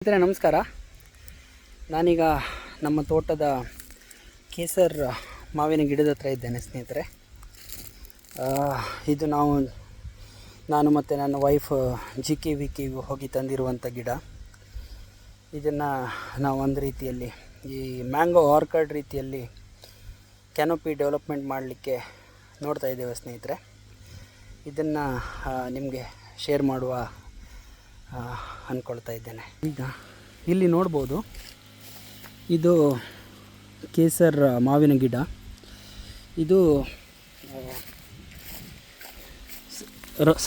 ಸ್ನೇಹಿತರೆ ನಮಸ್ಕಾರ. ನಾನೀಗ ನಮ್ಮ ತೋಟದ ಕೇಸರ್ ಮಾವಿನ ಗಿಡದ ಹತ್ರ ಇದ್ದೇನೆ ಸ್ನೇಹಿತರೆ. ಇದು ನಾನು ಮತ್ತು ನನ್ನ ವೈಫ್ GKVK ಹೋಗಿ ತಂದಿರುವಂಥ ಗಿಡ. ಇದನ್ನು ನಾವು ಒಂದು ರೀತಿಯಲ್ಲಿ ಈ ಮ್ಯಾಂಗೋ ಆರ್ಕರ್ಡ್ ರೀತಿಯಲ್ಲಿ ಕ್ಯಾನೋಪಿ ಡೆವಲಪ್ಮೆಂಟ್ ಮಾಡಲಿಕ್ಕೆ ನೋಡ್ತಾ ಇದ್ದೇವೆ ಸ್ನೇಹಿತರೆ. ಇದನ್ನು ನಿಮಗೆ ಶೇರ್ ಮಾಡುವ ಅಂದ್ಕೊಳ್ತಾ ಇದ್ದೇನೆ. ಈಗ ಇಲ್ಲಿ ನೋಡ್ಬೋದು, ಇದು ಕೇಸರ್ ಮಾವಿನ ಗಿಡ. ಇದು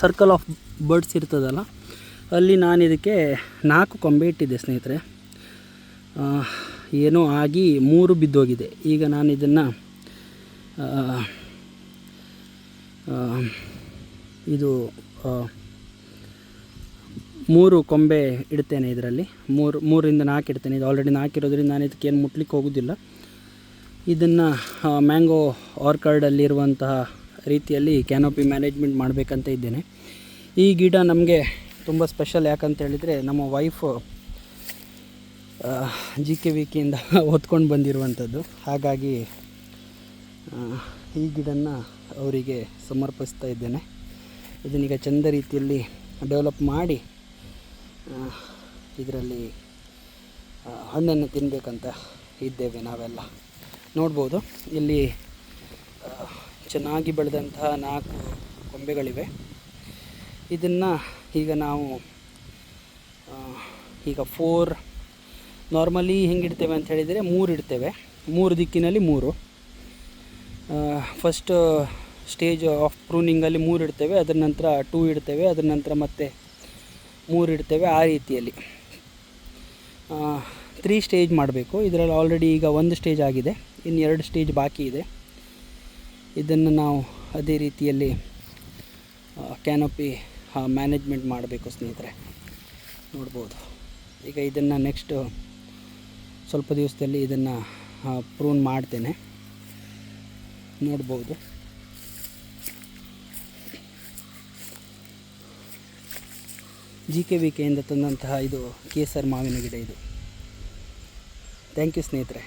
ಸರ್ಕಲ್ ಆಫ್ ಬರ್ಡ್ಸ್ ಇರ್ತದಲ್ಲ, ಅಲ್ಲಿ ನಾನು ಇದಕ್ಕೆ 4 ಕೊಂಬೆ ಇಟ್ಟಿದ್ದೆ ಸ್ನೇಹಿತರೆ. ಏನೋ ಆಗಿ 3 ಬಿದ್ದೋಗಿದೆ. ಈಗ ನಾನು ಇದನ್ನು ಇದು 3 ಕೊಂಬೆ ಇಡ್ತೇನೆ. ಇದರಲ್ಲಿ 3ರಿಂದ 4 ಇಡ್ತೇನೆ. ಇದು ಆಲ್ರೆಡಿ 4 ಇರೋದ್ರಿಂದ ನಾನು ಇದಕ್ಕೆ ಏನು ಮುಟ್ಲಿಕ್ಕೆ ಹೋಗೋದಿಲ್ಲ. ಇದನ್ನು ಮ್ಯಾಂಗೋ ಆರ್ಕರ್ಡಲ್ಲಿರುವಂತಹ ರೀತಿಯಲ್ಲಿ ಕ್ಯಾನೋಪಿ ಮ್ಯಾನೇಜ್ಮೆಂಟ್ ಮಾಡಬೇಕಂತ ಇದ್ದೇನೆ. ಈ ಗಿಡ ನಮಗೆ ತುಂಬ ಸ್ಪೆಷಲ್. ಯಾಕಂತ ಹೇಳಿದರೆ, ನಮ್ಮ ವೈಫ್ GKVKಯಿಂದ ಹೊತ್ಕೊಂಡು ಬಂದಿರುವಂಥದ್ದು. ಹಾಗಾಗಿ ಈ ಗಿಡನ ಅವರಿಗೆ ಸಮರ್ಪಿಸ್ತಾ ಇದ್ದೇನೆ. ಇದನ್ನೀಗ ಚೆಂದ ರೀತಿಯಲ್ಲಿ ಡೆವಲಪ್ ಮಾಡಿ ಇದರಲ್ಲಿ ಹಣ್ಣನ್ನು ತಿನ್ನಬೇಕಂತ ಇದ್ದೇವೆ ನಾವೆಲ್ಲ. ನೋಡ್ಬೋದು, ಇಲ್ಲಿ ಚೆನ್ನಾಗಿ ಬೆಳೆದಂತಹ 4 ಕೊಂಬೆಗಳಿವೆ. ಇದನ್ನು ಈಗ ನಾವು ಈಗ 4 ನಾರ್ಮಲಿ ಹೆಂಗಿಡ್ತೇವೆ ಅಂತ ಹೇಳಿದರೆ 3 ಇಡ್ತೇವೆ. 3 ದಿಕ್ಕಿನಲ್ಲಿ 3. ಫಸ್ಟ್ ಸ್ಟೇಜ್ ಆಫ್ ಪ್ರೂನಿಂಗಲ್ಲಿ 3 ಇಡ್ತೇವೆ, ಅದರ ನಂತರ 2 ಇಡ್ತೇವೆ, ಅದರ ನಂತರ ಮತ್ತೆ 3 ಇಡ್ತೇವೆ. ಆ ರೀತಿಯಲ್ಲಿ 3 ಸ್ಟೇಜ್ ಮಾಡಬೇಕು. ಇದರಲ್ಲಿ ಆಲ್ರೆಡಿ ಈಗ 1 ಸ್ಟೇಜ್ ಆಗಿದೆ, ಇನ್ನು 2 ಸ್ಟೇಜ್ ಬಾಕಿ ಇದೆ. ಇದನ್ನು ನಾವು ಅದೇ ರೀತಿಯಲ್ಲಿ ಕ್ಯಾನೋಪಿ ಮ್ಯಾನೇಜ್ಮೆಂಟ್ ಮಾಡಬೇಕು ಸ್ನೇಹಿತರೆ. ನೋಡ್ಬೋದು, ಈಗ ಇದನ್ನು ನೆಕ್ಸ್ಟ್ ಸ್ವಲ್ಪ ದಿವಸದಲ್ಲಿ ಇದನ್ನು ಪ್ರೂನ್ ಮಾಡ್ತೇನೆ. ನೋಡ್ಬೋದು, GKVKಯಿಂದ ತಂದಂತಹ ಇದು ಕೇಸರ್ ಮಾವಿನ ಗಿಡ ಇದು. ಥ್ಯಾಂಕ್ ಯು ಸ್ನೇಹಿತರೆ.